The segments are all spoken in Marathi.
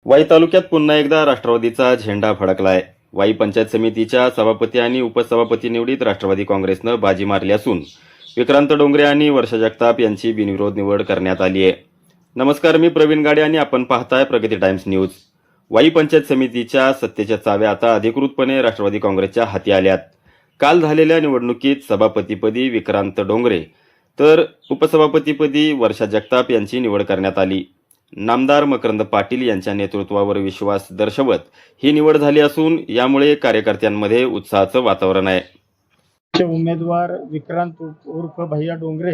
वाई तालुक्यात पुन्हा एकदा राष्ट्रवादीचा झेंडा फडकलाय। वाई पंचायत समितीच्या सभापती आणि उपसभापती निवडीत राष्ट्रवादी काँग्रेसनं बाजी मारली असून विक्रांत डोंगरे आणि वर्षा जगताप यांची बिनविरोध निवड करण्यात आली आहे। नमस्कार, मी प्रवीण गाडे आणि आपण पाहताय प्रगती टाइम्स न्यूज। वाई पंचायत समितीच्या सत्तेच्या चाव्या आता अधिकृतपणे राष्ट्रवादी काँग्रेसच्या हाती आल्यात। काल झालेल्या निवडणुकीत सभापतीपदी विक्रांत डोंगरे तर उपसभापतीपदी वर्षा जगताप यांची निवड करण्यात आली। नामदार मकरंद पाटील यांच्या नेतृत्वावर विश्वास दर्शवत ही निवड झाली असून यामुळे कार्यकर्त्यांमध्ये उत्साहाचं वातावरण आहे। उमेदवार विक्रांत उर्फ भैया डोंगरे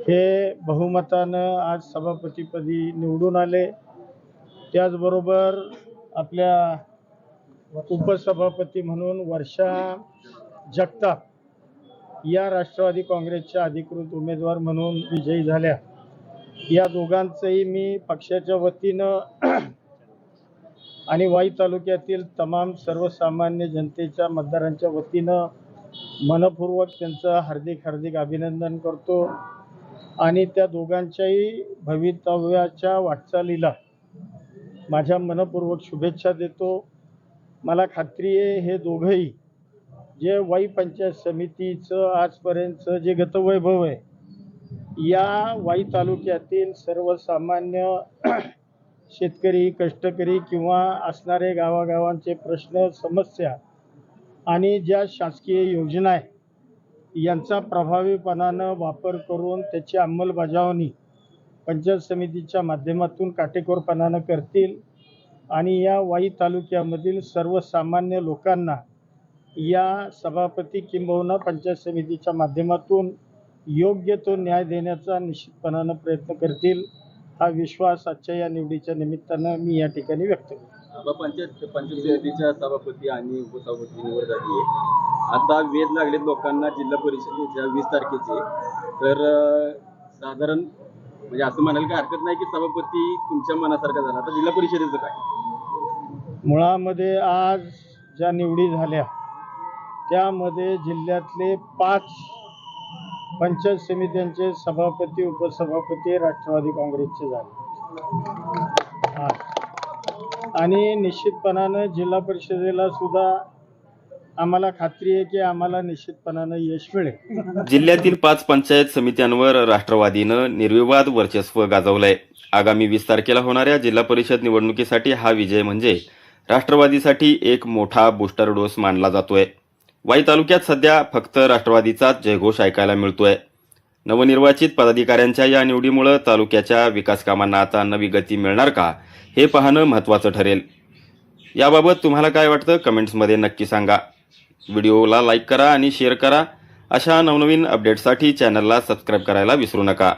हे बहुमतानं आज सभापतीपदी निवडून आले। त्याचबरोबर आपल्या उपसभापती म्हणून वर्षा जगताप या राष्ट्रवादी काँग्रेसच्या अधिकृत उमेदवार म्हणून विजयी झाल्या। या दोघांचंही मी पक्षाच्या वतीनं आणि वाई तालुक्यातील तमाम सर्वसामान्य जनतेच्या मतदारांच्या वतीनं मनपूर्वक त्यांचं हार्दिक अभिनंदन करतो आणि त्या दोघांच्याही भवितव्याच्या वाटचालीला माझ्या मनपूर्वक शुभेच्छा देतो। मला खात्री आहे हे दोघंही जे वाई पंचायत समितीचं आजपर्यंतचं जे गतवैभव आहे या वाई तालुक्यातील सर्वसामान्य शेतकरी, कष्टकरी किंवा असणारे गावागावांचे प्रश्न, समस्या आणि ज्या शासकीय योजना आहे यांचा प्रभावीपणानं वापर करून त्याची अंमलबजावणी पंचायत समितीच्या माध्यमातून काटेकोरपणानं करतील आणि या वाई तालुक्यामधील सर्वसामान्य लोकांना या सभापती किंबहुना पंचायत समितीच्या माध्यमातून योग्य तो न्याय देण्याचा निश्चितपणानं प्रयत्न करतील। हा विश्वास आजच्या या निवडीच्या निमित्तानं मी या ठिकाणी व्यक्त करतो। पंचायत समितीच्या सभापती आणि उपसभापती निवड झाली आहे। आता वेध लागलेत लोकांना जिल्हा परिषदेच्या 20 तारखेचे, तर साधारण म्हणजे असं म्हणायला काही हरकत नाही की सभापती तुमच्या मनासारखा झाला। आता जिल्हा परिषदेचं काय? मुळामध्ये आज ज्या निवडी झाल्या त्यामध्ये जिल्ह्यातले 5 पंचायत समित्यांचे सभापती उपसभापती राष्ट्रवादी काँग्रेसचे झाले आणि निश्चितपणानं जिल्हा परिषदेला सुद्धा आम्हाला खात्री आहे की आम्हाला निश्चितपणानं यश मिळेल। जिल्ह्यातील 5 पंचायत समित्यांवर राष्ट्रवादीनं निर्विवाद वर्चस्व गाजवलंय। आगामी 20 तारखेला होणाऱ्या जिल्हा परिषद निवडणुकीसाठी हा विजय म्हणजे राष्ट्रवादीसाठी एक मोठा बूस्टर डोस मानला जातोय। वाई तालुक्यात सध्या फक्त राष्ट्रवादीचाच जयघोष ऐकायला मिळतोय। नवनिर्वाचित पदाधिकाऱ्यांच्या या निवडीमुळे तालुक्याच्या विकास कामांना आता नवी गती मिळणार का हे पाहणं महत्त्वाचं ठरेल। याबाबत तुम्हाला काय वाटतं कमेंट्समध्ये नक्की सांगा। व्हिडिओला लाईक करा आणि शेअर करा। अशा नवनवीन अपडेट्ससाठी चॅनलला सबस्क्राईब करायला विसरू नका।